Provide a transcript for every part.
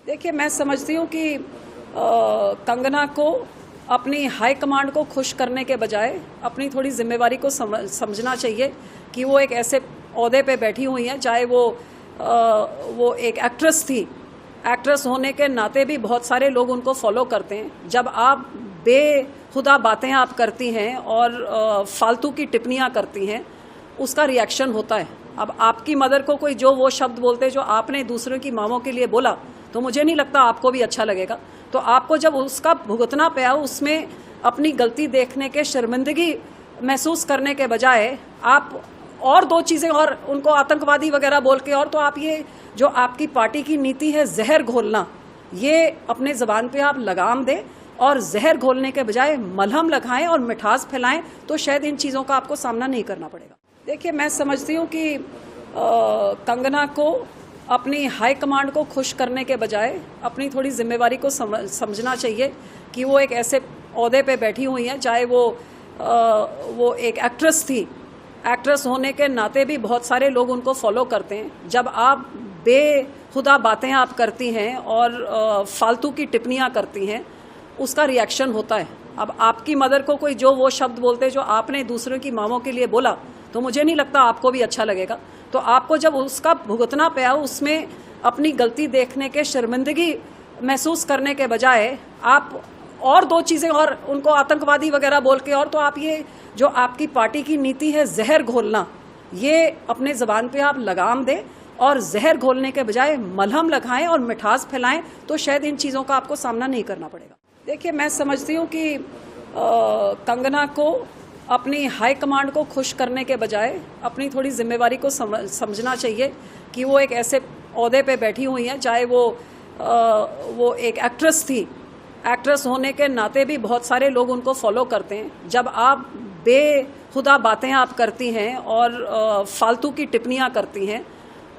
देखिए, मैं समझती हूँ कि कंगना को अपनी हाई कमांड को खुश करने के बजाय अपनी थोड़ी जिम्मेवारी को समझना चाहिए कि वो एक ऐसे ओहदे पे बैठी हुई हैं, चाहे वो एक एक्ट्रेस थी। एक्ट्रेस होने के नाते भी बहुत सारे लोग उनको फॉलो करते हैं। जब आप बेहुदा बातें आप करती हैं और फालतू की टिप्पणियां करती हैं, उसका रिएक्शन होता है। अब आपकी मदर को कोई जो वो शब्द बोलते जो आपने दूसरों की मामों के लिए बोला, तो मुझे नहीं लगता आपको भी अच्छा लगेगा। तो आपको जब उसका भुगतना पाया, उसमें अपनी गलती देखने के शर्मिंदगी महसूस करने के बजाय आप और दो चीज़ें और उनको आतंकवादी वगैरह बोल के, और तो आप ये जो आपकी पार्टी की नीति है जहर घोलना, ये अपने ज़बान पे आप लगाम दें और जहर घोलने के बजाय मलहम लगाएं और मिठास फैलाएं, तो शायद इन चीज़ों का आपको सामना नहीं करना पड़ेगा। देखिए, मैं समझती हूँ कि कंगना को अपनी हाई कमांड को खुश करने के बजाय अपनी थोड़ी जिम्मेवारी को समझना चाहिए कि वो एक ऐसे ओहदे पे बैठी हुई हैं, चाहे वो एक एक्ट्रेस थी। एक्ट्रेस होने के नाते भी बहुत सारे लोग उनको फॉलो करते हैं। जब आप बेहुदा बातें आप करती हैं और फालतू की टिप्पणियां करती हैं, उसका रिएक्शन होता है। अब आपकी मदर को कोई जो वो शब्द बोलते जो आपने दूसरों की मामों के लिए बोला, तो मुझे नहीं लगता आपको भी अच्छा लगेगा। तो आपको जब उसका भुगतना पाया, उसमें अपनी गलती देखने के शर्मिंदगी महसूस करने के बजाय आप और दो चीज़ें और उनको आतंकवादी वगैरह बोल के, और तो आप ये जो आपकी पार्टी की नीति है जहर घोलना, ये अपने ज़बान पे आप लगाम दें और जहर घोलने के बजाय मलहम लगाएं और मिठास फैलाएं, तो शायद इन चीज़ों का आपको सामना नहीं करना पड़ेगा। देखिए, मैं समझती हूँ कि कंगना को अपनी हाई कमांड को खुश करने के बजाय अपनी थोड़ी जिम्मेवारी को समझना चाहिए कि वो एक ऐसे ओहदे पे बैठी हुई हैं, चाहे वो एक एक्ट्रेस थी। एक्ट्रेस होने के नाते भी बहुत सारे लोग उनको फॉलो करते हैं। जब आप बेहुदा बातें आप करती हैं और फालतू की टिप्पणियां करती हैं,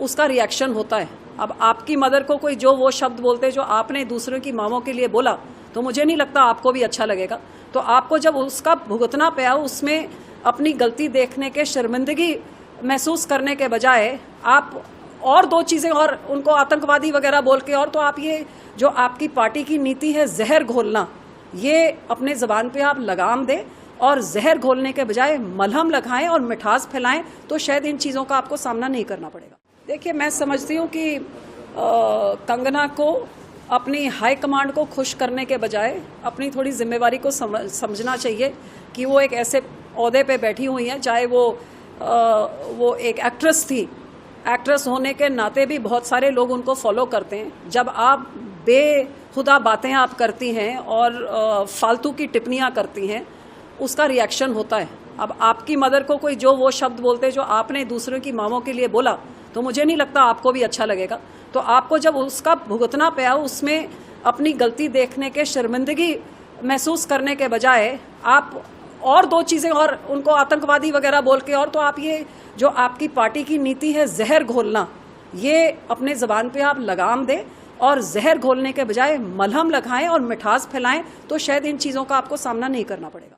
उसका रिएक्शन होता है। अब आपकी मदर को कोई जो वो शब्द बोलते जो आपने दूसरों की मामों के लिए बोला, तो मुझे नहीं लगता आपको भी अच्छा लगेगा। तो आपको जब उसका भुगतना पाया, उसमें अपनी गलती देखने के शर्मिंदगी महसूस करने के बजाय आप और दो चीज़ें और उनको आतंकवादी वगैरह बोल के, और तो आप ये जो आपकी पार्टी की नीति है जहर घोलना, ये अपने ज़बान पे आप लगाम दें और जहर घोलने के बजाय मलहम लगाएं और मिठास फैलाएं, तो शायद इन चीज़ों का आपको सामना नहीं करना पड़ेगा। देखिए, मैं समझती हूँ कि कंगना को अपनी हाई कमांड को खुश करने के बजाय अपनी थोड़ी जिम्मेवारी को समझना चाहिए कि वो एक ऐसे ओहदे पे बैठी हुई हैं, चाहे वो एक एक्ट्रेस थी। एक्ट्रेस होने के नाते भी बहुत सारे लोग उनको फॉलो करते हैं। जब आप बेहुदा बातें आप करती हैं और फालतू की टिप्पणियां करती हैं, उसका रिएक्शन होता है। अब आपकी मदर को कोई जो वो शब्द बोलते जो आपने दूसरों की मामों के लिए बोला, तो मुझे नहीं लगता आपको भी अच्छा लगेगा। तो आपको जब उसका भुगतना पाया, उसमें अपनी गलती देखने के शर्मिंदगी महसूस करने के बजाय आप और दो चीज़ें और उनको आतंकवादी वगैरह बोल के, और तो आप ये जो आपकी पार्टी की नीति है जहर घोलना, ये अपने ज़बान पे आप लगाम दें और जहर घोलने के बजाय मलहम लगाएं और मिठास फैलाएं, तो शायद इन चीज़ों का आपको सामना नहीं करना पड़ेगा।